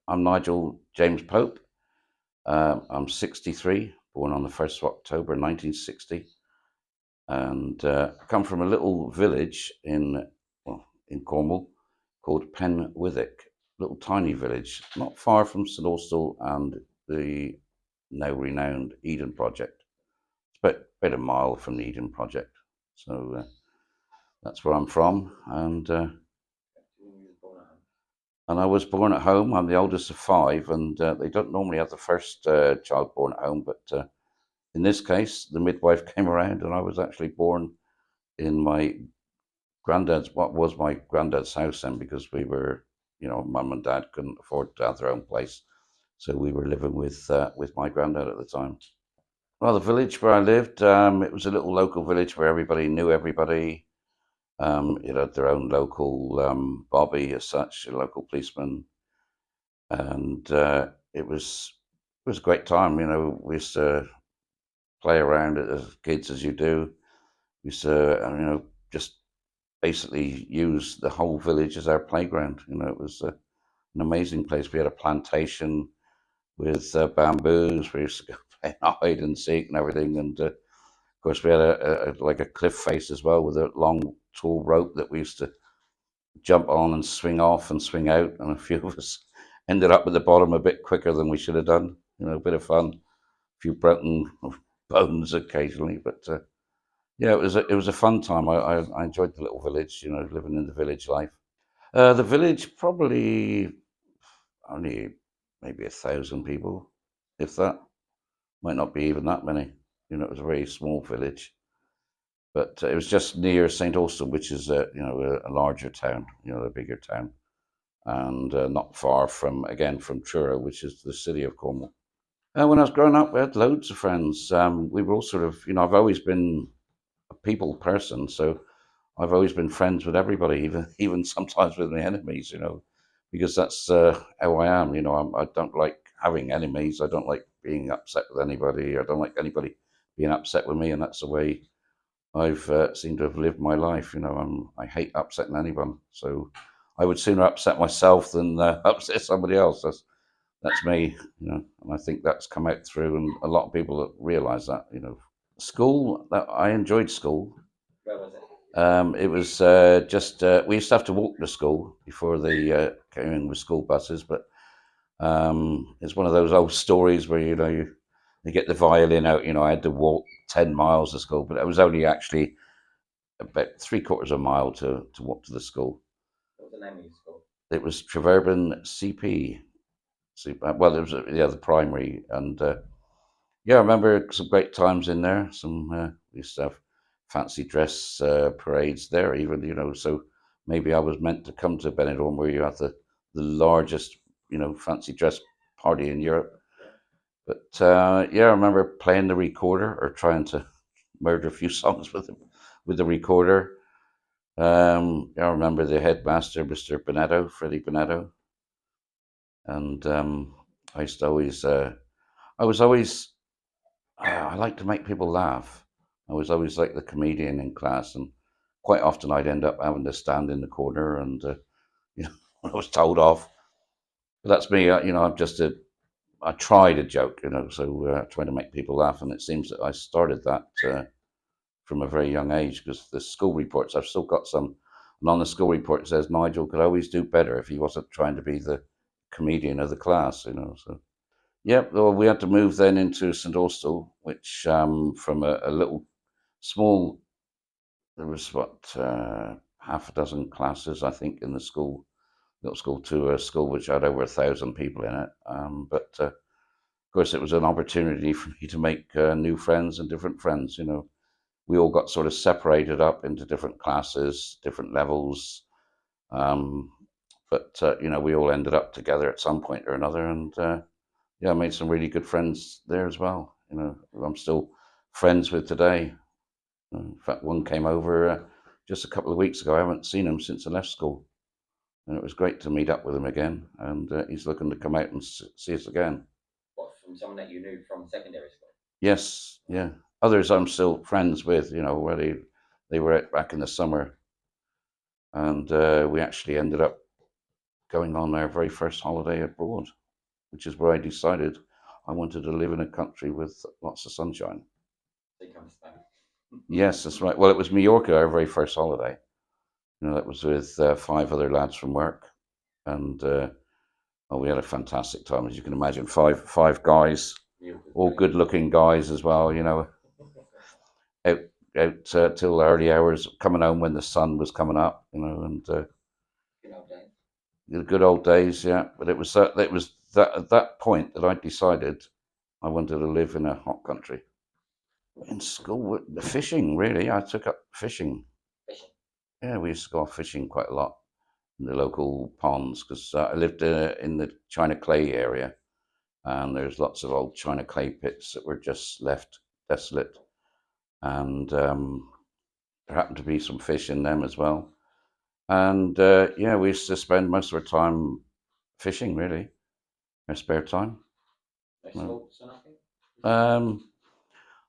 I'm Nigel James Pope. I'm 63, born on the 1st of October 1960, and I come from a little village in Cornwall called Penwithick, little tiny village, not far from St Austell and the now renowned Eden Project. It's about a mile from the Eden Project, so that's where I'm from, and I was born at home. I'm the oldest of five, and they don't normally have the first child born at home, but in this case, the midwife came around, and I was actually born in what was my granddad's house then, because we were, mum and dad couldn't afford to have their own place, so we were living with my granddad at the time. Well, the village where I lived, it was a little local village where everybody knew everybody. It had their own local bobby as such, a local policeman, and it was a great time. We used to play around it as kids, as you do. We used to, just basically use the whole village as our playground. It was an amazing place. We had a plantation with bamboos. We used to go play hide and seek and everything. And of course, we had like a cliff face as well with a long, tall rope that we used to jump on and swing off and swing out. And a few of us ended up at the bottom a bit quicker than we should have done. A bit of fun. A few broken bones occasionally, but yeah, it was a fun time. I enjoyed the little village, living in the village life. The village probably only maybe 1,000 people, if that. Might not be even that many. It was a very small village, but it was just near St Austell, which is a larger town, a bigger town, and not far from Truro, which is the city of Cornwall. When I was growing up, we had loads of friends. We were all sort of, I've always been a people person, so I've always been friends with everybody, even sometimes with my enemies, because that's how I am. I don't like having enemies. I don't like being upset with anybody. I don't like anybody being upset with me, and that's the way I've seemed to have lived my life. I hate upsetting anyone, so I would sooner upset myself than upset somebody else. That's me, and I think that's come out through, and a lot of people realise that. School, I enjoyed school. Where was it? It was just we used to have to walk to school before they came in with school buses, but it's one of those old stories where you get the violin out. I had to walk 10 miles to school, but it was only actually about three-quarters of a mile to walk to the school. What was the name of your school? It was Treverban CP. Well, it was the primary, and yeah, I remember some great times in there. We used to have fancy dress parades there, even, so maybe I was meant to come to Benidorm, where you have the largest, fancy dress party in Europe. But yeah, I remember playing the recorder or trying to murder a few songs with the recorder. I remember the headmaster, Mr. Bonetto, Freddie Bonetto, and I used to always, I was always I like to make people laugh. I was always like the comedian in class, and quite often I'd end up having to stand in the corner, and when I was told off. But that's me. I tried a joke, so trying to make people laugh, and it seems that I started that from a very young age, because the school reports, I've still got some, and on the school report it says Nigel could always do better if he wasn't trying to be the comedian of the class, so. Yep, well, we had to move then into St Austell, which from a little small, there was half a dozen classes, I think, in the school, little school, to a school which had over 1,000 people in it. But of course, it was an opportunity for me to make new friends and different friends. We all got sort of separated up into different classes, different levels. Um, but we all ended up together at some point or another, and yeah, I made some really good friends there as well. I'm still friends with today. In fact, one came over just a couple of weeks ago. I haven't seen him since I left school, and it was great to meet up with him again. And he's looking to come out and see us again. What, from someone that you knew from secondary school? Yes, yeah. Others I'm still friends with. Where they were back in the summer, and we actually ended up going on our very first holiday abroad, which is where I decided I wanted to live in a country with lots of sunshine. They come to Spain. Yes, that's right. Well, it was Mallorca, our very first holiday. That was with five other lads from work, and oh, we had a fantastic time, as you can imagine. Five guys, all good-looking guys as well. Out out till early hours, coming home when the sun was coming up. And Good old days. the good old days, yeah. But it was that at that point that I decided I wanted to live in a hot country. In school, the fishing really. I took up fishing. Fishing. Yeah, we used to go off fishing quite a lot in the local ponds because I lived in the China Clay area, and there's lots of old China Clay pits that were just left desolate, and there happened to be some fish in them as well. And yeah, we used to spend most of our time fishing, really, our spare time. No No. sports or nothing? Um,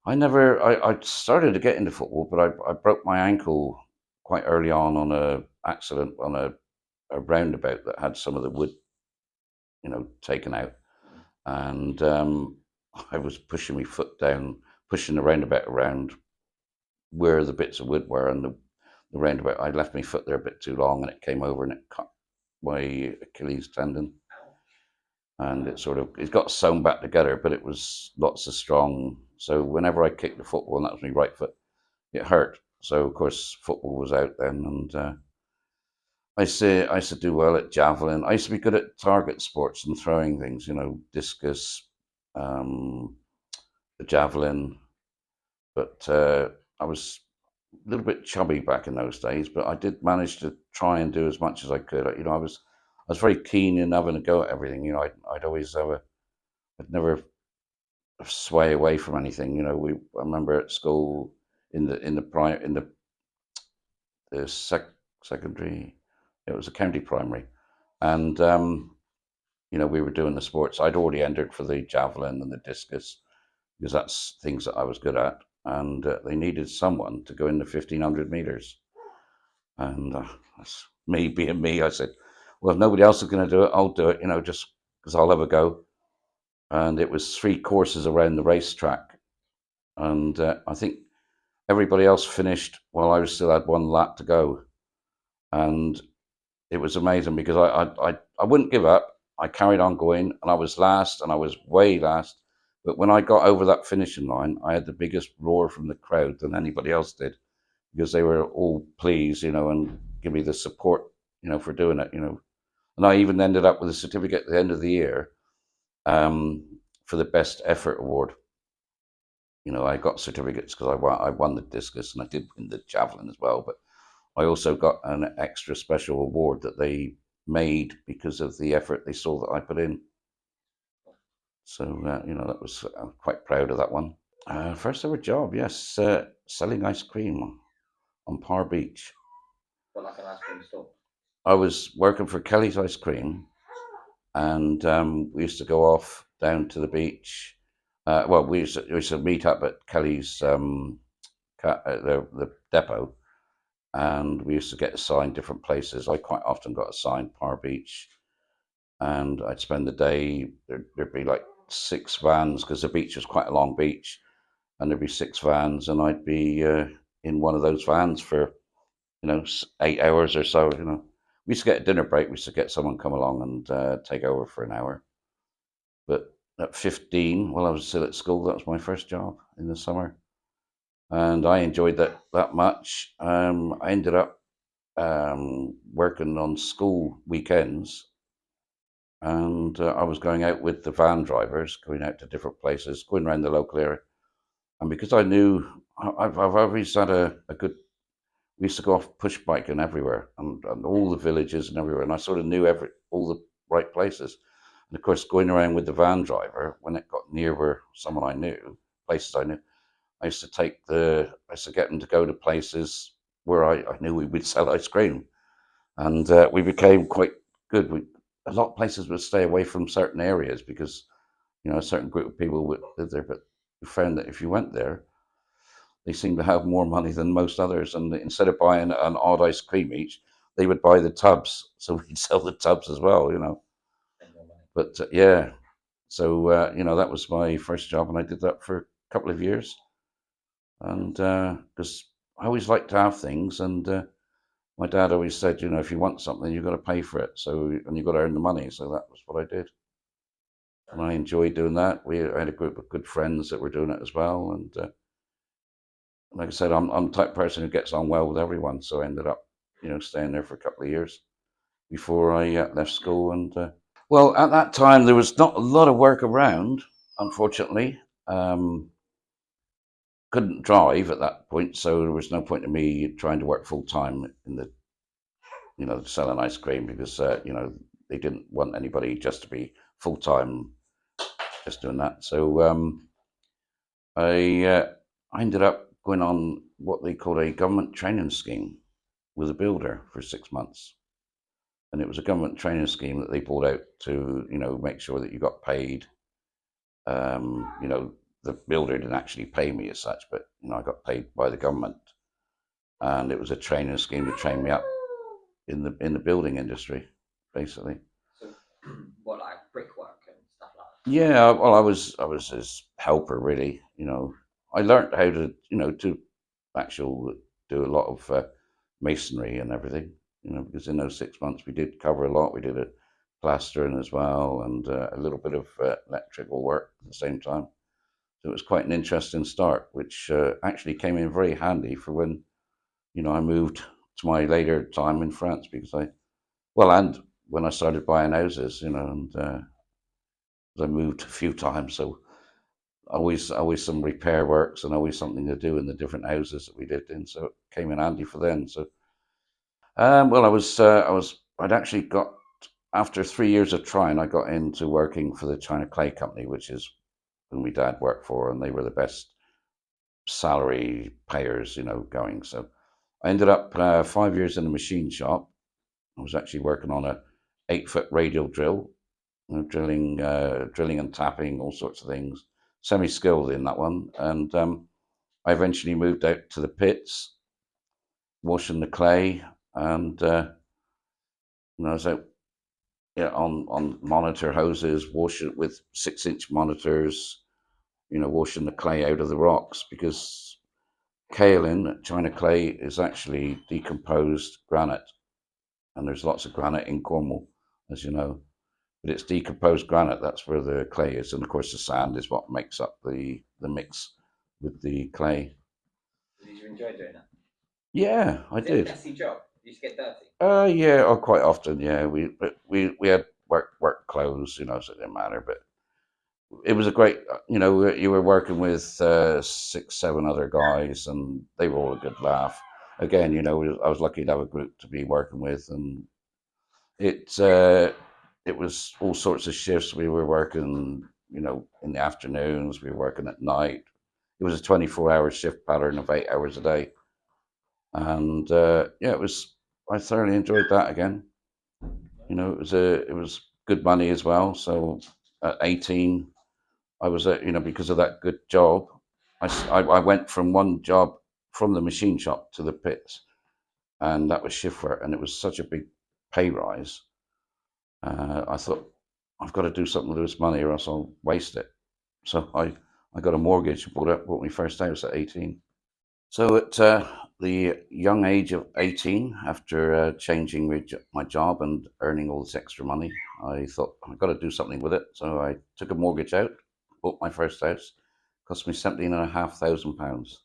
I started to get into football, but I broke my ankle quite early on a accident on a roundabout that had some of the wood, taken out. And I was pushing my foot down, pushing the roundabout around where the bits of wood were, and the roundabout, I left my foot there a bit too long, and it came over and it cut my Achilles tendon. And it got sewn back together, but it was lots of strong. So whenever I kicked the football, and that was my right foot, it hurt. So of course football was out then, and I used to do well at javelin. I used to be good at target sports and throwing things, discus, um, the javelin. But I was a little bit chubby back in those days. But I did manage to try and do as much as I could. I was very keen in having a go at everything. I'd always I'd never sway away from anything. I remember at school in the secondary, it was a county primary, and we were doing the sports. I'd already entered for the javelin and the discus because that's things that I was good at, and they needed someone to go in the 1,500 meters. And that's me being me. I said, "Well, if nobody else is going to do it, I'll do it. Just because I'll have a go." And it was 3 courses around the racetrack, and I think everybody else finished while I still had one lap to go, and it was amazing because I wouldn't give up. I carried on going, and I was last, and I was way last. But when I got over that finishing line, I had the biggest roar from the crowd than anybody else did because they were all pleased, and give me the support, for doing it. And I even ended up with a certificate at the end of the year for the best effort award. I got certificates because I won the discus and I did win the javelin as well. But I also got an extra special award that they made because of the effort they saw that I put in. So, that was, I'm quite proud of that one. First ever job, yes, selling ice cream on Par Beach. Well, like an ice cream store. I was working for Kelly's Ice Cream, and we used to go off down to the beach. Well, we used to meet up at Kelly's the depot, and we used to get assigned different places. I quite often got assigned Par Beach, and I'd spend the day. There'd be like 6 vans because the beach was quite a long beach, and there'd be 6 vans, and I'd be in one of those vans for 8 hours or so. We used to get a dinner break. We used to get someone come along and take over for an hour. But at 15, while I was still at school, that was my first job in the summer, and I enjoyed that much. I ended up working on school weekends, and I was going out with the van drivers, going out to different places, going around the local area. And because I knew I've always had a good, we used to go off push biking everywhere and all the villages and everywhere, and I sort of knew all the right places. And of course, going around with the van driver, when it got near where someone I knew, places I knew, I used to get them to go to places where I knew we would sell ice cream, and we became quite good. A lot of places would stay away from certain areas because a certain group of people would live there, but we found that if you went there, they seemed to have more money than most others, and instead of buying an odd ice cream each, they would buy the tubs, so we'd sell the tubs as well, you know. Spend your money. But yeah, so you know, that was my first job, and I did that for a couple of years, and because I always like to have things, and my dad always said, you know, if you want something, you've got to pay for it. So, and you've got to earn the money. So that was what I did. And I enjoyed doing that. I had a group of good friends that were doing it as well. And like I said, I'm the type of person who gets on well with everyone. So I ended up, you know, staying there for a couple of years before I left school. And well, at that time, there was not a lot of work around, unfortunately. Um, couldn't drive at that point. So there was no point in me trying to work full time in the, you know, selling ice cream because, you know, they didn't want anybody just to be full time just doing that. So I ended up going on what they called a government training scheme with a builder for 6 months. And it was a government training scheme that they brought out to, you know, make sure that you got paid. You know, the builder didn't actually pay me as such, but, you know, I got paid by the government. And it was a training scheme to train me up in the building industry, basically. So, what, like brickwork and stuff like Yeah, well, I was his helper really. You know, I learned how to, you know, to actual do a lot of masonry and everything. You know, because in those 6 months we did cover a lot. We did a plastering as well, and a little bit of electrical work at the same time. So it was quite an interesting start, which actually came in very handy for when, you know, I moved to my later time in France because well, and when I started buying houses, you know, and I moved a few times, so always some repair works and always something to do in the different houses that we lived in. So it came in handy for then. So well, I'd actually got after 3 years of trying, I got into working for the China Clay Company, which is who my dad worked for, and they were the best salary payers, you know, going. So I ended up 5 years in a machine shop. I was actually working on a 8 foot radial drill, you know, drilling and tapping, all sorts of things. Semi-skilled in that one, and I eventually moved out to the pits, washing the clay, and I was out, yeah, on monitor hoses, wash it with 6-inch monitors, you know, washing the clay out of the rocks because kaolin, China clay, is actually decomposed granite, and there's lots of granite in Cornwall, as you know. But it's decomposed granite. That's where the clay is, and of course the sand is what makes up the mix with the clay. that. Did you enjoy doing that? Yeah, I Is it a did. messy job? You used to get dirty? Yeah, oh, quite often. Yeah, we had work clothes, you know, so it didn't matter. But it was a great, you know, you were working with 6, 7 other guys, and they were all a good laugh. Again, you know, I was lucky to have a group to be working with, and it it was all sorts of shifts. We were working, you know, in the afternoons. We were working at night. It was a 24-hour shift pattern of 8 hours a day, and yeah, it was. I thoroughly enjoyed that again. You know, it was good money as well. So at 18, I was you know, because of that good job, I went from one job from the machine shop to the pits, and that was shift work, and it was such a big pay rise. I thought I've got to do something with this money, or else I'll waste it. So I got a mortgage, bought my first house at 18. So at the young age of 18, after changing my job and earning all this extra money, I thought I've got to do something with it. So I took a mortgage out, bought my first house, cost me £17,500.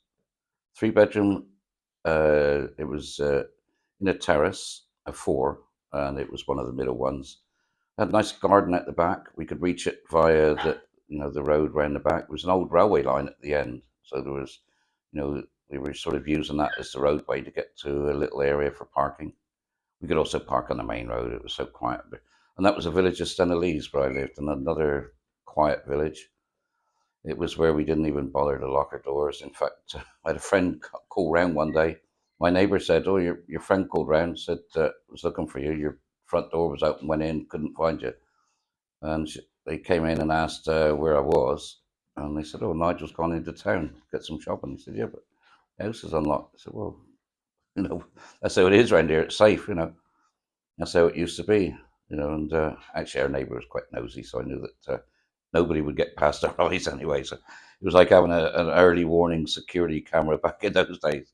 3 bedroom, it was in a terrace, a four, and it was one of the middle ones. Had a nice garden at the back. We could reach it via the road round the back. There was an old railway line at the end, so there was, you know, we were sort of using that as the roadway to get to a little area for parking. We could also park on the main road. It was so quiet, and that was a village of Stenelese where I lived, in another quiet village. It was where we didn't even bother to lock our doors. In fact, I had a friend call round one day. My neighbour said, "Oh, your friend called round, said was looking for you. Your front door was open, went in, couldn't find you." And they came in and asked where I was, and they said, "Oh, Nigel's gone into town, get some shopping." I said, "Yeah, but the house is unlocked." I said, "Well, you know, that's how it is around here. It's safe, you know." That's how it used to be, And actually, our neighbour was quite nosy, so I knew that nobody would get past our eyes anyway. So it was like having an early warning security camera back in those days.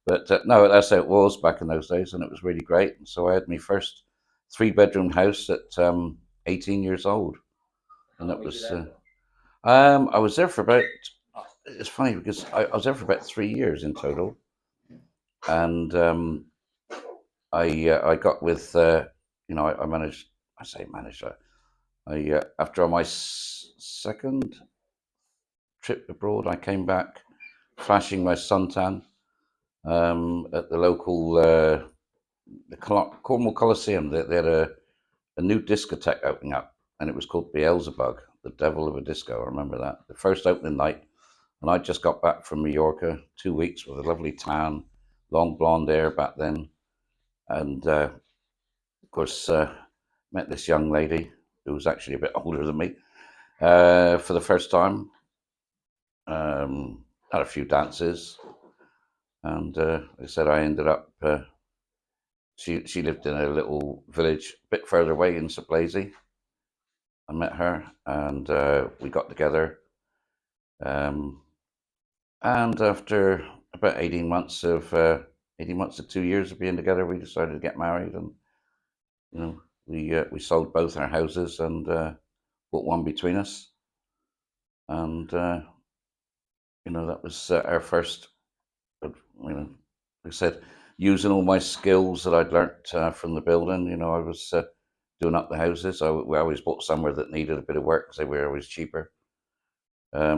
But no, that's how it was back in those days, and it was really great. And so I had my first three-bedroom house at 18 years old, How and long that was you was. there for? I was there for about. It's funny because I was there for about 3 years in total, and I got with I managed. I say managed. I after my second trip abroad, I came back flashing my suntan at the local the Cornwall Coliseum. They had a new discotheque opening up, and it was called Beelzebub, the Devil of a Disco. I remember that the first opening night, and I just got back from Mallorca, 2 weeks with a lovely tan, long blonde hair back then, and of course met this young lady who was actually a bit older than me for the first time. Had a few dances, and like I said, I ended up. She lived in a little village a bit further away in Sablazy. I met her, and we got together. Um, and after about 18 months to 2 years of being together, we decided to get married, and we sold both our houses and put one between us, and that was our first. Like I said, using all my skills that I'd learnt from the building. I was doing up the houses. We always bought somewhere that needed a bit of work because they were always cheaper. Uh,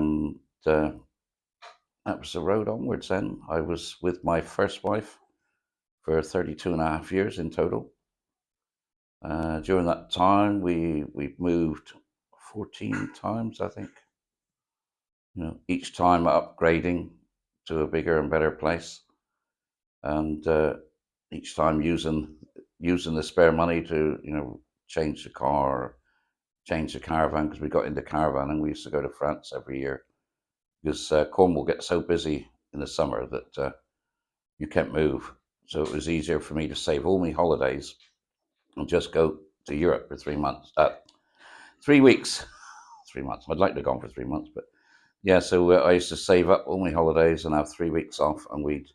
that was the road onwards then. I was with my first wife for 32 and a half years in total. During that time, we moved 14 times, I think. Each time upgrading to a bigger and better place, and each time using the spare money to change the car, change the caravan because we got into caravan and we used to go to France every year because Cornwall gets so busy in the summer that you can't move. So it was easier for me to save all my holidays and just go to Europe for 3 months. 3 weeks, 3 months. I'd like to go on for 3 months, but yeah. So I used to save up all my holidays and have 3 weeks off, and we'd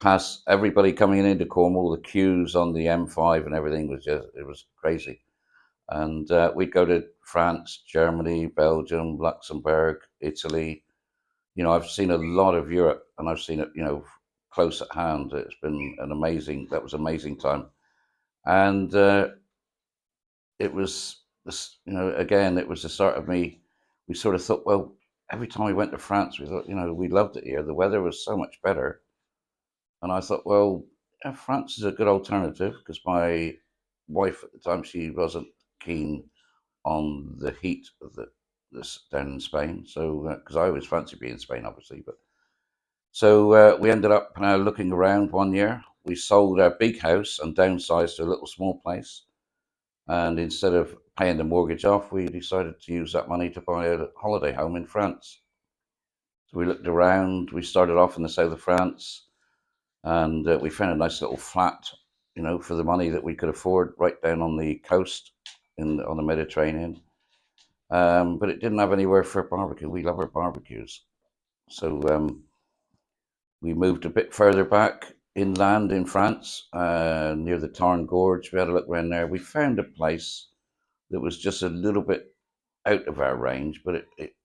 pass everybody coming into Cornwall. The queues on the M5 and everything it was crazy. And we'd go to France, Germany, Belgium, Luxembourg, Italy. I've seen a lot of Europe, and I've seen it, close at hand. It's been that was amazing time. And it was this, again, it was the start of me. We sort of thought, well, every time we went to France, we thought, we loved it here. The weather was so much better. And I thought, well, yeah, France is a good alternative because my wife at the time, she wasn't keen on the heat of this down in Spain. So, because I always fancied being in Spain, obviously, but so we ended up looking around one year. We sold our big house and downsized to a little small place. And instead of paying the mortgage off, we decided to use that money to buy a holiday home in France. So we looked around. We started off in the south of France, and we found a nice little flat, for the money that we could afford, right down on the coast on the Mediterranean. But it didn't have anywhere for a barbecue. We love our barbecues. So we moved a bit further back inland in France, near the Tarn Gorge. We had a look around there. We found a place that was just a little bit out of our range, but it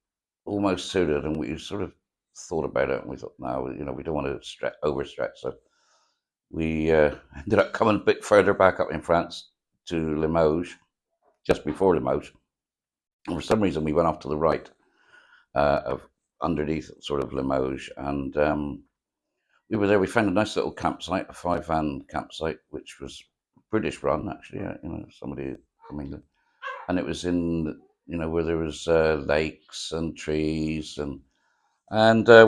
almost suited. And we sort of thought about it, and we thought, no, we don't want to overstretch. So we ended up coming a bit further back up in France to Limoges, just before Limoges. And for some reason, we went off to the right of underneath sort of Limoges, and we were there. We found a nice little campsite, a 5 van campsite, which was British run actually. Somebody from England, and it was in where there was lakes and trees, and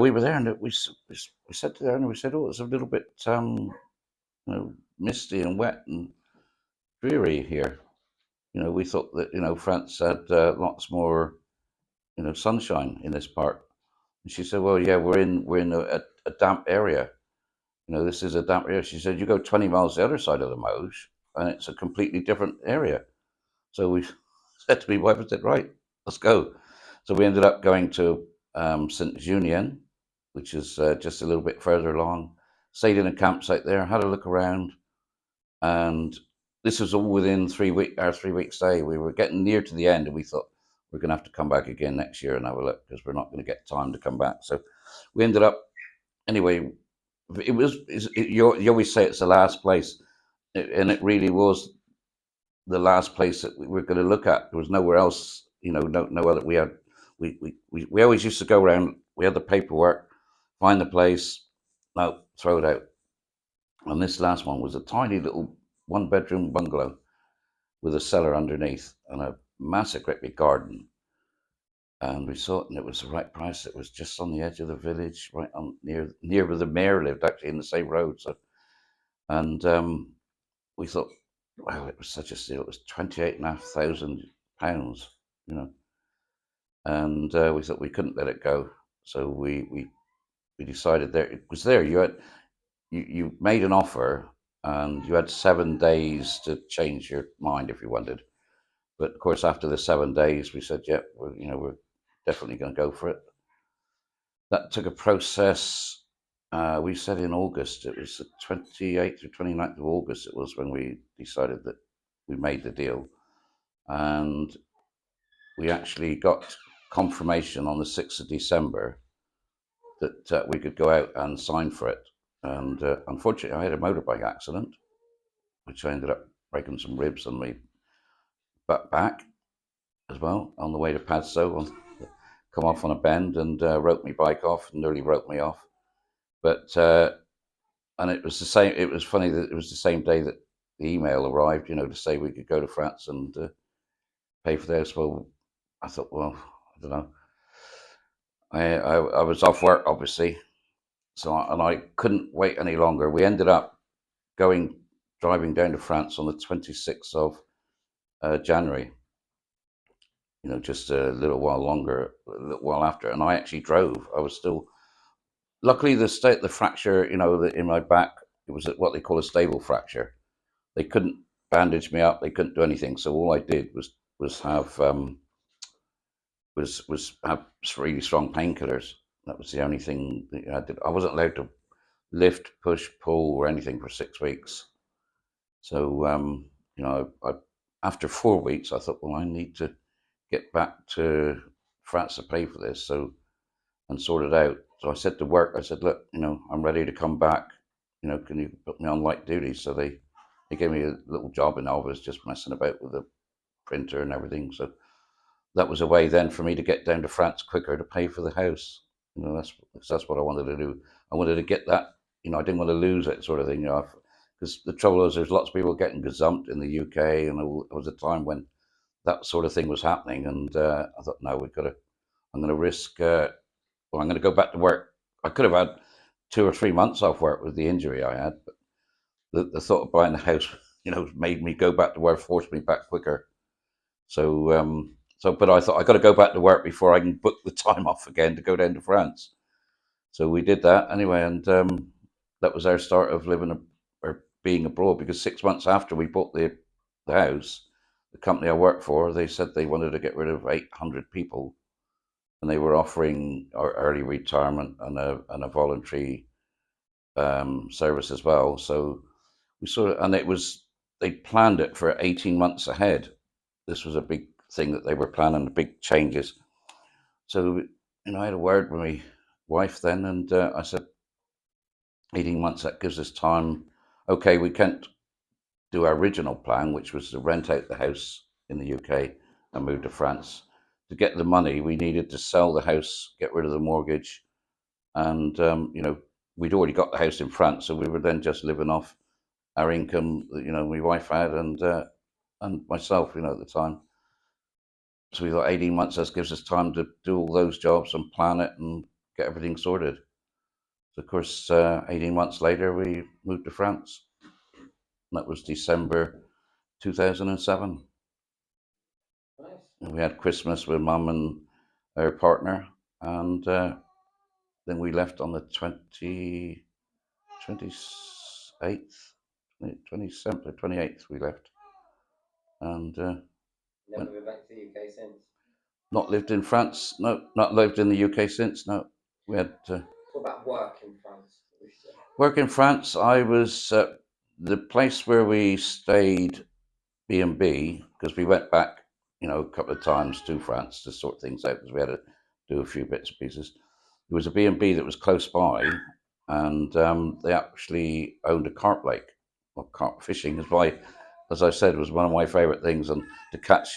we were there, and we said to the owner, we said, oh, it's a little bit misty and wet and dreary here. We thought that France had lots more sunshine in this part. And she said, well, yeah, we're in a damp area. This is a damp area. She said, you go 20 miles the other side of the Moge, and it's a completely different area. So we said to my wife, I said, right, let's go. So we ended up going to St. Junien, which is just a little bit further along. Stayed in a campsite there, had a look around, and this was all within our 3 week stay. We were getting near to the end, and we thought we're going to have to come back again next year and have a look because we're not going to get time to come back. So we ended up anyway. You always say it's the last place, and it really was the last place that we were going to look at. There was nowhere else, no other. We always used to go around. We had the paperwork, find the place, no, throw it out. And this last one was a tiny little 1 bedroom bungalow with a cellar underneath and a massive great big garden. And we saw it, and it was the right price. It was just on the edge of the village, right on near where the mayor lived, actually in the same road. So, and we thought, wow, it was such a steal. It was £28,500, you know, and we thought we couldn't let it go. So we decided there it was there. You made an offer, and you had 7 days to change your mind if you wanted. But of course, after the 7 days, we said, yeah, we're definitely going to go for it. That took a process. We said in August. It was the 28th or 29th of August. It was when we decided that we made the deal, and we actually got confirmation on the 6th of December that we could go out and sign for it. And unfortunately, I had a motorbike accident, which I ended up breaking some ribs on my back as well on the way to Padstow. Come off on a bend and wrote my bike off, and nearly wrote me off. But and it was the same. It was funny that it was the same day that the email arrived, to say we could go to France and pay for this. Well, I thought, well, I don't know. I was off work, obviously, and I couldn't wait any longer. We ended up driving down to France on the 26th of January. Just a little while longer, a little while after, and I actually drove. I was still luckily the fracture, in my back. It was what they call a stable fracture. They couldn't bandage me up. They couldn't do anything. So all I did was have have really strong painkillers. That was the only thing that I did. I wasn't allowed to lift, push, pull, or anything for 6 weeks. So after 4 weeks, I thought, well, I need to get back to France to pay for this. So and sort it out. So I said to work, I said, look, I'm ready to come back. Can you put me on light duty? So they gave me a little job, and I was just messing about with the printer and everything. So that was a way then for me to get down to France quicker to pay for the house. That's what I wanted to do. I wanted to get that. I didn't want to lose it, sort of thing. Because the trouble is, there's lots of people getting gazumped in the UK, and it was a time when that sort of thing was happening. And I thought, no, I'm going to risk. Well, I'm going to go back to work. I could have had 2 or 3 months off work with the injury I had, but the thought of buying the house, made me go back to work, forced me back quicker. But I thought I got to go back to work before I can book the time off again to go down to France. So we did that anyway, and that was our start of living or being abroad. Because 6 months after we bought the house, the company I worked for, they said they wanted to get rid of 800 people, and they were offering our early retirement and a voluntary service as well. So we and they planned it for 18 months ahead. This was a big thing that they were planning, the big changes. So, I had a word with my wife then, and I said, 18 months, that gives us time. Okay, we can't do our original plan, which was to rent out the house in the UK and move to France. To get the money, we needed to sell the house, get rid of the mortgage, and we'd already got the house in France, so we were then just living off our income. My wife had and myself, at the time. So we thought 18 months, that gives us time to do all those jobs and plan it and get everything sorted. So of course, 18 months later, we moved to France. And that was December 2007. Nice. And we had Christmas with Mum and our partner, and then we left on the 28th the 27th or 28th we left, and Never been back to the UK since. not lived in France. No, not lived in the UK since. No, we had What about work in France? What was you doing? work in France. I was the place where we stayed B&B, because we went back, a couple of times to France to sort things out because we had to do a few bits and pieces. There was a B&B that was close by, and they actually owned a carp lake. Well, carp fishing is why, as I said, was one of my favourite things. And to catch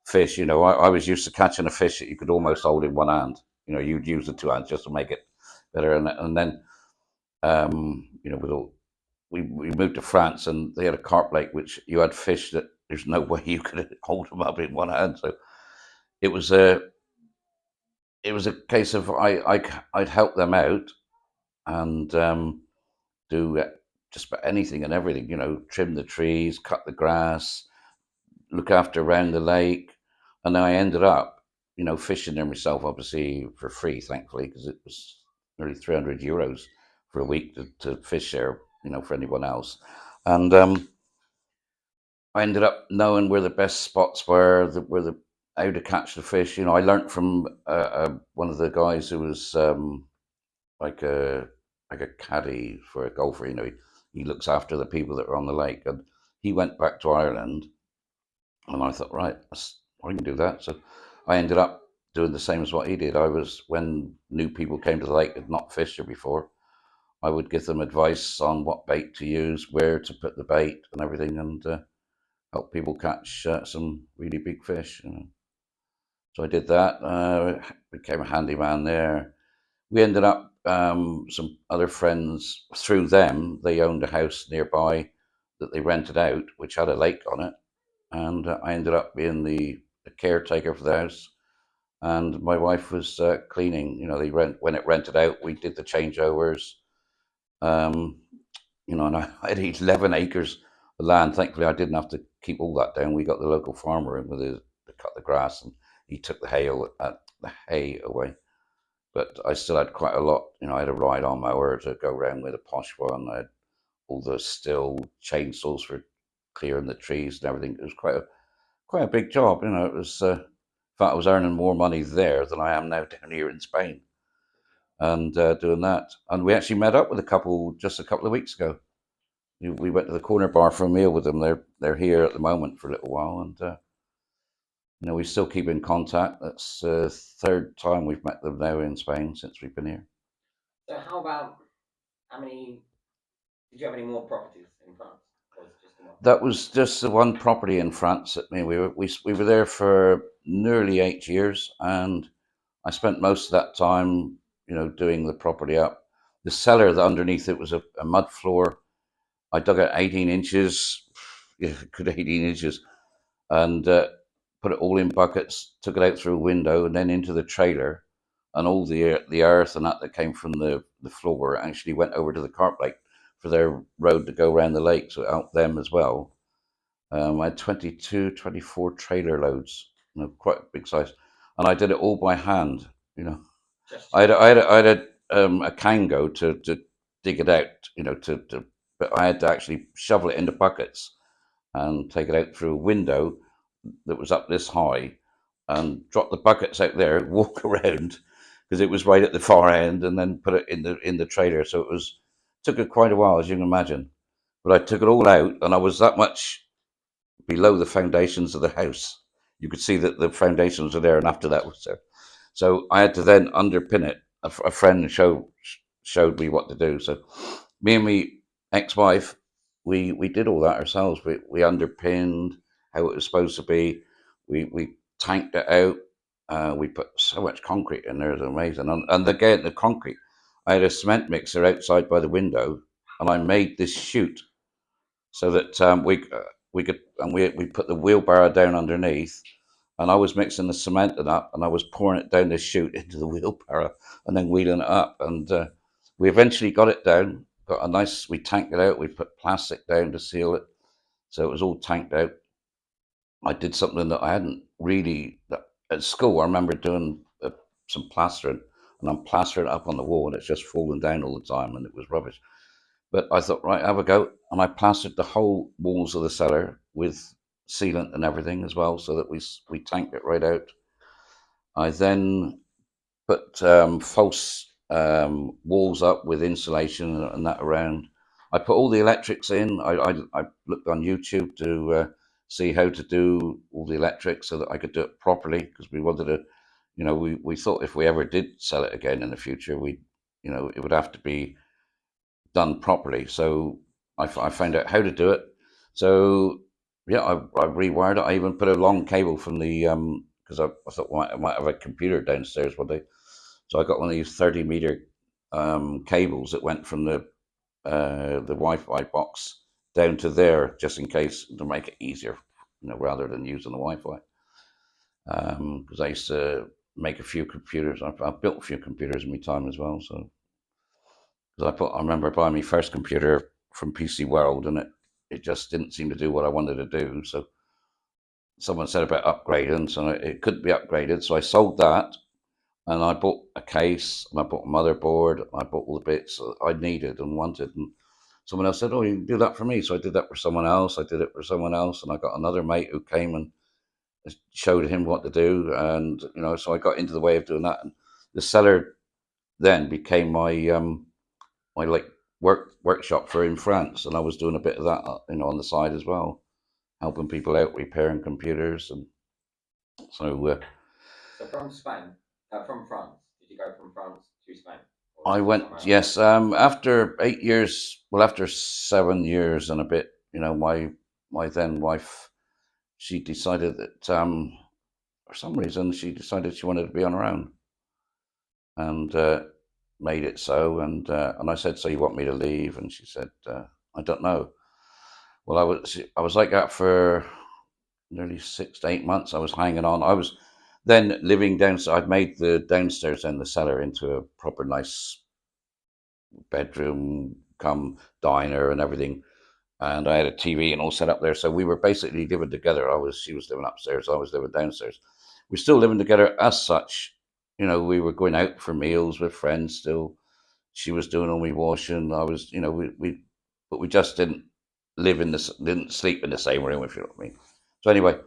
fish, I was used to catching a fish that you could almost hold in one hand. You'd use the two hands just to make it better. And then, with all, we moved to France, and they had a carp lake, which you had fish that there's no way you could hold them up in one hand. So it was a case of I'd help them out and do just about anything and everything. Trim the trees, cut the grass, look after around the lake, and then I ended up, fishing there myself, obviously for free, thankfully, because it was nearly €300 for a week to fish there, for anyone else, and I ended up knowing where the best spots were, how to catch the fish. I learnt from one of the guys who was like a caddy for a golfer. He looks after the people that are on the lake, and he went back to Ireland, and I thought, right, I can do that. So I ended up doing the same as what he did. I was when new people came to the lake had not fished there before, I would give them advice on what bait to use, where to put the bait, and everything, and help people catch some really big fish. So I did that. Became a handyman there. We ended up some other friends through them. They owned a house nearby that they rented out, which had a lake on it, and I ended up being the caretaker for the house. And my wife was cleaning. They when it rented out. We did the changeovers. Um, and I had 11 acres of land. Thankfully, I didn't have to keep all that down. We got the local farmer in with his to cut the grass, and he took the hay away. But I still had quite a lot. I had a ride-on mower to go around with, a posh one. I had all the still chainsaws for clearing the trees and everything. It was quite a big job. It was. In fact, I was earning more money there than I am now down here in Spain, and doing that. And we actually met up with a couple just a couple of weeks ago. We went to the corner bar for a meal with them. They're here at the moment for a little while, and we still keep in contact. That's the third time we've met them now in Spain since we've been here. So how about how many? Did you have any more properties in France? Or was it just the one? That was just the one property in France. We were there for nearly 8 years, and I spent most of that time, doing the property up. The cellar that underneath it was a mud floor. I dug out 18 inches, yeah, good 18 inches, and put it all in buckets, took it out through a window and then into the trailer. And all the earth and that came from the floor actually went over to the carp lake for their road to go around the lake, so it helped them as well. I had 22, 24 trailer loads, quite a big size. And I did it all by hand, you know. Just I had, you. I had, I had a Kango to dig it out, but I had to actually shovel it into buckets and take it out through a window that was up this high, and drop the buckets out there, walk around because it was right at the far end, and then put it in the trailer. So took it quite a while, as you can imagine. But I took it all out, and I was that much below the foundations of the house. You could see that the foundations were there, and after that was there. So I had to then underpin it. A friend showed me what to do. So me and my ex-wife, we did all that ourselves. We underpinned how it was supposed to be. We tanked it out. We put so much concrete in there; it was amazing. And again, the concrete. I had a cement mixer outside by the window, and I made this chute so that we could, and we put the wheelbarrow down underneath, and I was mixing the cement and up, and I was pouring it down the chute into the wheelbarrow, and then wheeling it up, and we eventually got it down. Got a nice. We tanked it out. We put plastic down to seal it, so it was all tanked out. I did something that I hadn't really at school. I remember doing some plastering, and I'm plastering it up on the wall, and it's just falling down all the time, and it was rubbish. But I thought, right, have a go. And I plastered the whole walls of the cellar with sealant and everything as well, so that we tanked it right out. I then put false walls up with insulation and that around. I put all the electrics in. I looked on YouTube to see how to do all the electrics so that I could do it properly, because we wanted to, we thought if we ever did sell it again in the future, it would have to be done properly. So I found out how to do it. So yeah, I rewired it. I even put a long cable from the because I thought, well, I might have a computer downstairs one day. So I got one of these 30-meter cables that went from the Wi-Fi box down to there, just in case, to make it easier, rather than using the Wi-Fi. Because I used to make a few computers. I've built a few computers in my time as well. So because I remember buying my first computer from PC World, and it just didn't seem to do what I wanted to do. So someone said about upgrading, so it couldn't be upgraded. So I sold that, and I bought a case, and I bought a motherboard, and I bought all the bits that I needed and wanted. And someone else said, "Oh, you can do that for me." So I did that for someone else. I did it for someone else, and I got another mate who came and showed him what to do. And so I got into the way of doing that. And the cellar then became my like workshop for in France, and I was doing a bit of that, on the side as well, helping people out repairing computers. And so So from Spain, from France, did you go from France to Spain, or I somewhere went, else? yes, after 8 years, well, after 7 years and a bit, my then wife, she decided that for some reason she decided she wanted to be on her own, and made it so. And I said, "So you want me to leave?" And she said, "I don't know." Well, I was like that for nearly 6 to 8 months. I was hanging on. I was then living downstairs. I'd made the downstairs and the cellar into a proper nice bedroom, come diner and everything. And I had a TV and all set up there. So we were basically living together. She was living upstairs. I was living downstairs. We're still living together as such. We were going out for meals with friends still. She was doing all my washing. I was, but we just didn't sleep in the same room, if you know what I mean. So anyway,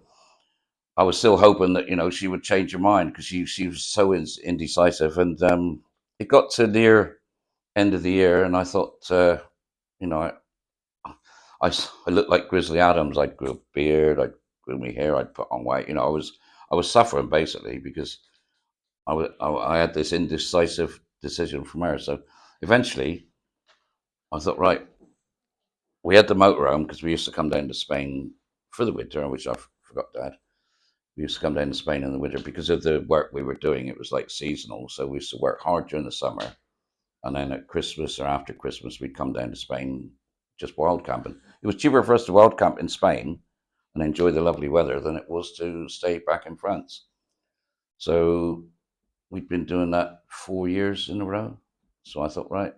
I was still hoping that she would change her mind, because she was so indecisive. And it got to near end of the year, and I thought, you know, I looked like Grizzly Adams. I grew a beard, I grew my hair, I'd put on weight. I was suffering basically, because I had this indecisive decision from her. So eventually, I thought, right, we had the motorhome, because we used to come down to Spain for the winter, which I forgot to add. We used to come down to Spain in the winter because of the work we were doing. It was like seasonal, so we used to work hard during the summer, and then at Christmas or after Christmas, we'd come down to Spain, just wild camping. It was cheaper for us to wild camp in Spain and enjoy the lovely weather than it was to stay back in France. So we'd been doing that 4 years in a row. So I thought, right,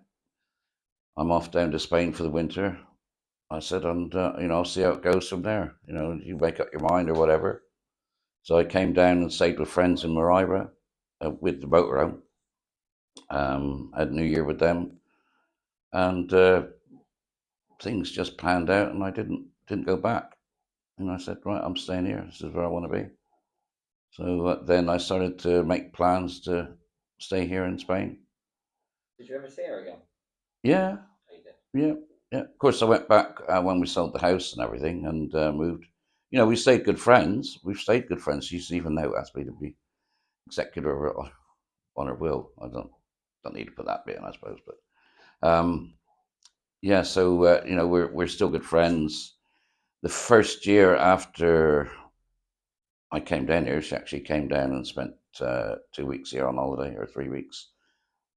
I'm off down to Spain for the winter. I said, and I'll see how it goes from there. You make up your mind or whatever. So I came down and stayed with friends in Maria, with the motorhome. Had New Year with them, and things just planned out, and I didn't go back. And I said, right, I'm staying here. This is where I want to be. So then I started to make plans to stay here in Spain. Did you ever see her again? Yeah, Oh, you did. yeah, yeah. Of course, I went back when we sold the house and everything, and moved. We stayed good friends. We've stayed good friends. She's even now asked me to be executor on her will. I don't need to put that bit in, I suppose, but yeah. So we're still good friends. The first year after I came down here, she actually came down and spent 2 weeks here on holiday, or 3 weeks.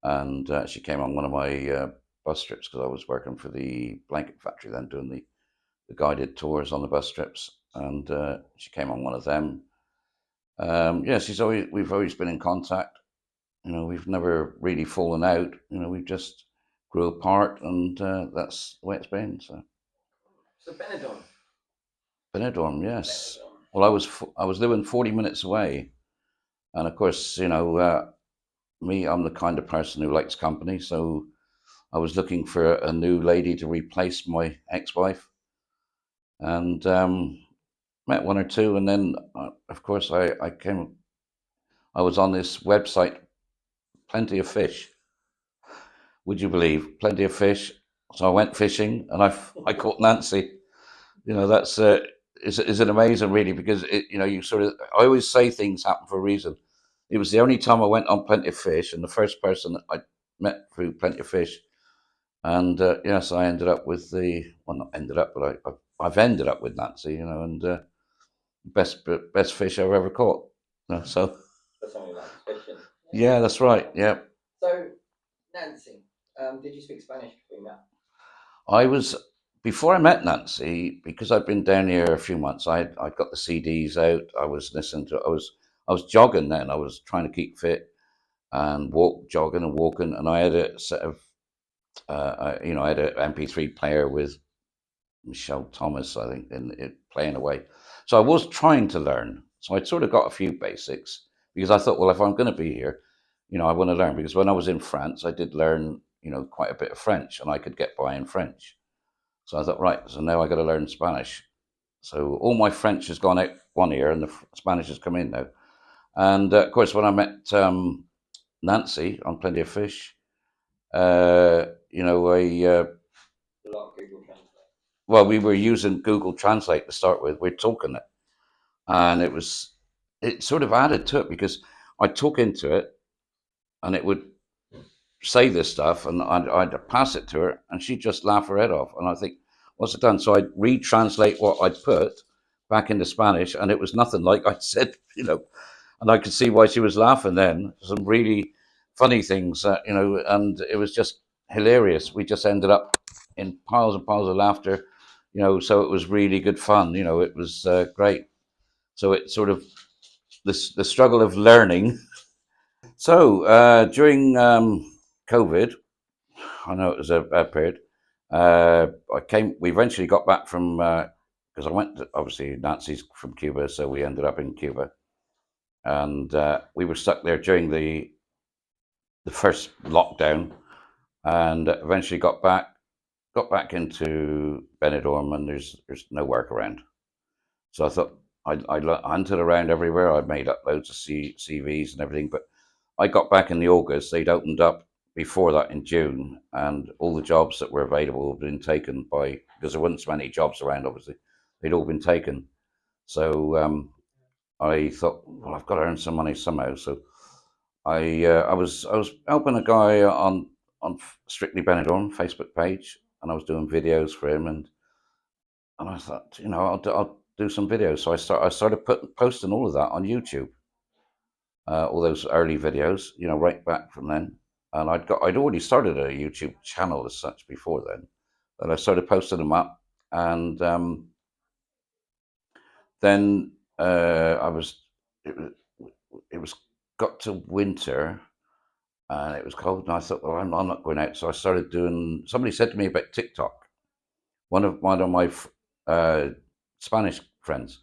And she came on one of my bus trips, because I was working for the blanket factory then, doing the guided tours on the bus trips. And she came on one of them. Yeah, we've always been in contact. We've never really fallen out. We've just grew apart, and that's the way it's been. So So Benidorm. Benidorm, yes. Benidorm. Well, I was living 40 minutes away, and of course, me, I'm the kind of person who likes company. So I was looking for a new lady to replace my ex-wife, and met one or two, and then of course I was on this website, Plenty of Fish. Would you believe? Plenty of Fish. So I went fishing, and I caught Nancy. That's is it amazing, really, because you sort of, I always say things happen for a reason. It was the only time I went on Plenty of Fish, and the first person that I met through Plenty of Fish. And yes, I ended up with not ended up, but I've ended up with Nancy, and best fish I've ever caught. So For someone who likes fishing. yeah, that's right. Yeah, So, Nancy, did you speak Spanish before you met? I was before I met Nancy, because I'd been down here a few months. I got the CDs out. I was listening to. I was jogging then. I was trying to keep fit and jogging and walking, and I had a set of I had an MP3 player with Michelle Thomas, I think, in it playing away. So I was trying to learn. So I sort of got a few basics because I thought, well, if I'm going to be here, I want to learn, because when I was in France, I did learn, quite a bit of French, and I could get by in French. So I thought, right, so now I got to learn Spanish. So all my French has gone out one ear, and the Spanish has come in now. And of course, when I met Nancy on Plenty of Fish, I A lot of Google Translate. well, we were using Google Translate to start with. We're talking it, and it sort of added to it, because I'd talk into it, and it would say this stuff, and I'd pass it to her, and she'd just laugh her head off. And I think, what's it done? So I'd retranslate what I'd put back into Spanish, and it was nothing like I said, and I could see why she was laughing then. Some really funny things, and it was just hilarious. We just ended up in piles and piles of laughter, so it was really good fun. It was great. So it sort of, the struggle of learning. So during COVID, I know it was a bad period. We eventually got back from, because I went to, obviously, Nazis from Cuba, so we ended up in Cuba, and we were stuck there during the first lockdown, and eventually got back into Benidorm, and there's no work around. So I thought, I hunted around everywhere. I made up loads of CVs and everything, but I got back in the August. They'd opened up before that in June, and all the jobs that were available had been taken because there wasn't so many jobs around. Obviously, they'd all been taken. So I thought, well, I've got to earn some money somehow. So I was helping a guy on Strictly Benidorm Facebook page, and I was doing videos for him, and I thought, I'll do some videos. So I started posting all of that on YouTube, all those early videos, right back from then. And I'd already started a YouTube channel as such before then, and I started posting them up. And then I was it was got to winter, and it was cold, and I thought, well, I'm not going out. So I started doing. Somebody said to me about TikTok. One of my Spanish friends.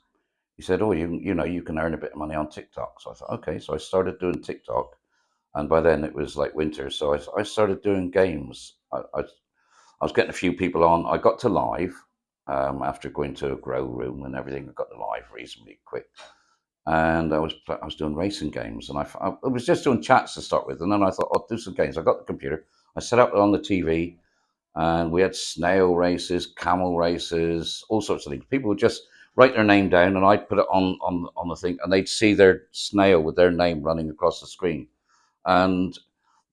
He said, "Oh, you can earn a bit of money on TikTok." So I thought, okay. So I started doing TikTok, and by then it was like winter. So I started doing games. I was getting a few people on. I got to live after going to a grow room and everything. I got to live reasonably quick, and I was doing racing games, and I was just doing chats to start with, and then I thought, I'll do some games. I got the computer. I set up it on the TV, and we had snail races, camel races, all sorts of things. People would just write their name down, and I'd put it on the thing, and they'd see their snail with their name running across the screen. And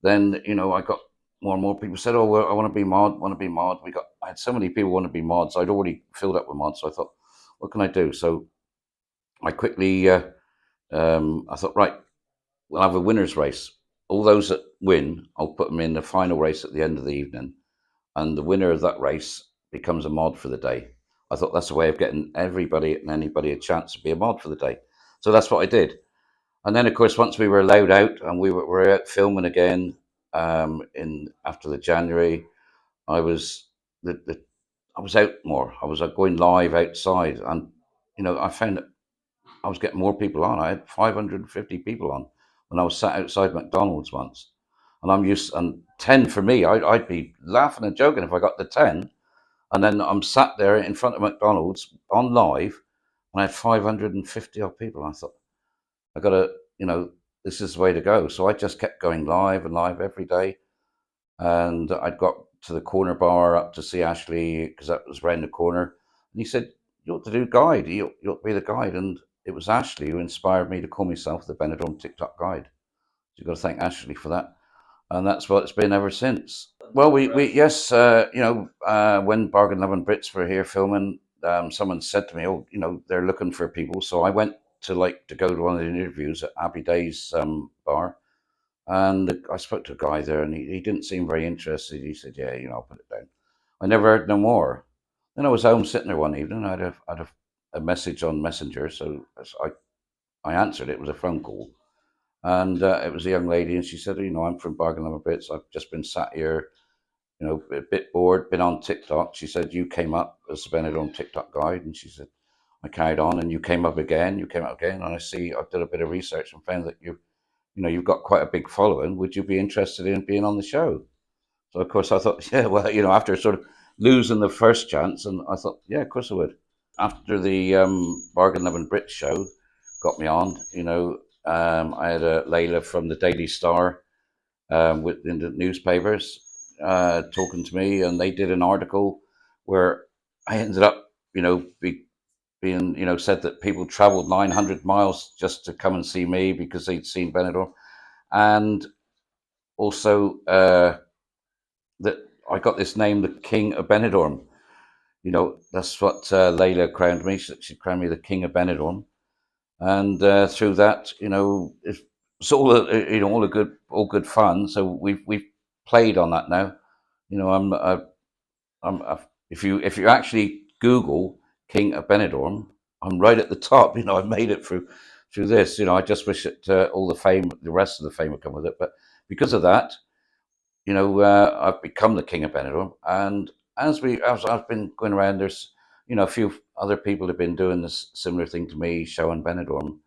then I got more and more people said, "Oh, well, I want to be mod, want to be mod." I had so many people want to be mods. I'd already filled up with mods, so I thought, what can I do? So I quickly, I thought, right, we'll have a winners race. All those that win, I'll put them in the final race at the end of the evening, and the winner of that race becomes a mod for the day. I thought that's a way of getting everybody and anybody a chance to be a mod for the day. So that's what I did. And then, of course, once we were allowed out and we were out filming again, in after the January, I was I was out more. I was going live outside, and I found that I was getting more people on. I had 550 people on when I was sat outside McDonald's once, and I'm used, and 10 for me, I'd be laughing and joking if I got the 10. And then I'm sat there in front of McDonald's on live, and I had 550 odd people. I thought, I got to, this is the way to go. So I just kept going live and live every day. And I'd got to the corner bar up to see Ashley because that was round the corner. And he said, "You ought to do guide. You ought to be the guide." And it was Ashley who inspired me to call myself the Benidorm TikTok guide. So you've got to thank Ashley for that. And that's what it's been ever since. Well, we yes, when Bargain Loving Brits were here filming, someone said to me, "Oh, they're looking for people." So I went to go to one of the interviews at Happy Days bar, and I spoke to a guy there, and he didn't seem very interested. He said, "Yeah, I'll put it down." I never heard no more. Then I was home sitting there one evening. I had a message on Messenger, so I answered it. It was a phone call, and it was a young lady, and she said, "I'm from Bargain Loving Brits. I've just been sat here, a bit bored, been on TikTok." She said, "You came up as the Benidorm TikTok guide." And she said, "I carried on, and you came up again, and I see I've done a bit of research and found that you've got quite a big following. Would you be interested in being on the show?" So of course I thought, yeah, well, after sort of losing the first chance, and I thought, yeah, of course I would. After the Bargain Loving Brit show got me on, I had a Layla from the Daily Star in the newspapers talking to me, and they did an article where I ended up, being, said that people travelled 900 miles just to come and see me because they'd seen Benidorm, and also that I got this name, the King of Benidorm. That's what Layla crowned me. She crowned me the King of Benidorm, and through that, it's all good fun. So we've played on that now. If you actually Google King of Benidorm, I'm right at the top. I've made it through this. I just wish that all the rest of the fame would come with it. But because of that, I've become the King of Benidorm. And as I've been going around, there's a few other people have been doing this similar thing to me, showing Benidorm,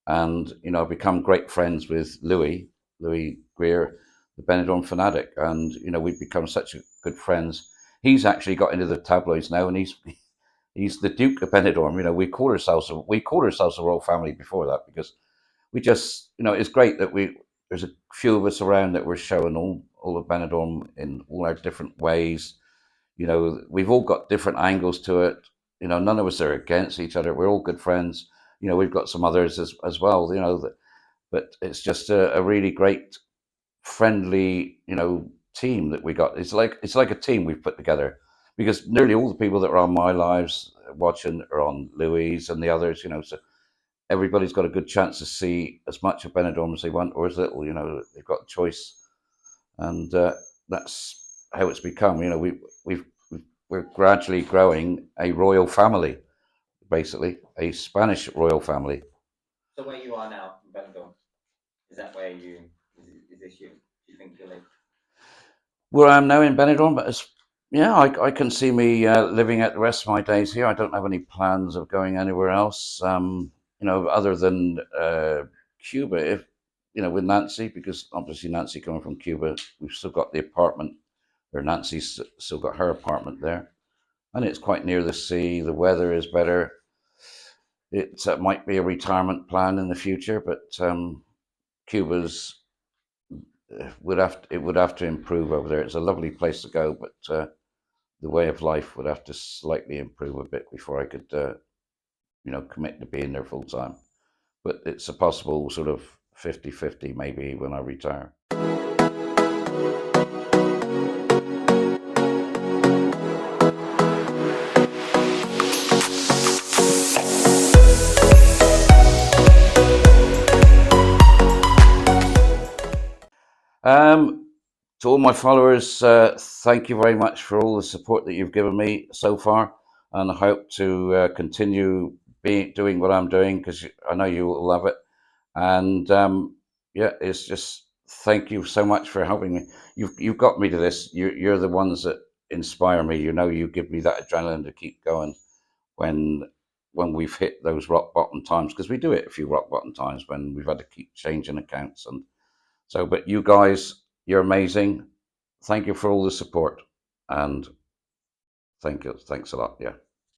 and I've become great friends with Louis Greer, the Benidorm fanatic, and we've become such good friends. He's actually got into the tabloids now, and he's the Duke of Benidorm. We called ourselves a royal family before that because we just it's great that there's a few of us around that we're showing all of Benidorm in all our different ways. We've all got different angles to it. None of us are against each other. We're all good friends. We've got some others as well. But it's just a really great, friendly, team that we got. It's like a team we've put together because nearly all the people that are on my lives watching are on Louis and the others. So everybody's got a good chance to see as much of Benidorm as they want or as little. They've got a choice, and that's how it's become. We're gradually growing a royal family, basically a Spanish royal family. So where you are now in Benidorm, is that where is this you? Do you think you live? Where I am now in Benidorm, but yeah, I can see me living out the rest of my days here. I don't have any plans of going anywhere else, other than Cuba. If with Nancy, because obviously Nancy coming from Cuba, we've still got the apartment, or Nancy's still got her apartment there, and it's quite near the sea. The weather is better. It might be a retirement plan in the future, but Cuba's it would have to improve over there. It's a lovely place to go, but the way of life would have to slightly improve a bit before I could, commit to being there full time. But it's a possible sort of 50-50 maybe when I retire. To all my followers, thank you very much for all the support that you've given me so far, and I hope to continue doing what I'm doing because I know you will love it. And yeah, it's just thank you so much for helping me. You've got me to this. You're the ones that inspire me. You give me that adrenaline to keep going when we've hit those rock bottom times, because we do hit a few rock bottom times when we've had to keep changing accounts. And so, but you guys You're amazing. Thank you for all the support, and thanks a lot. Yeah.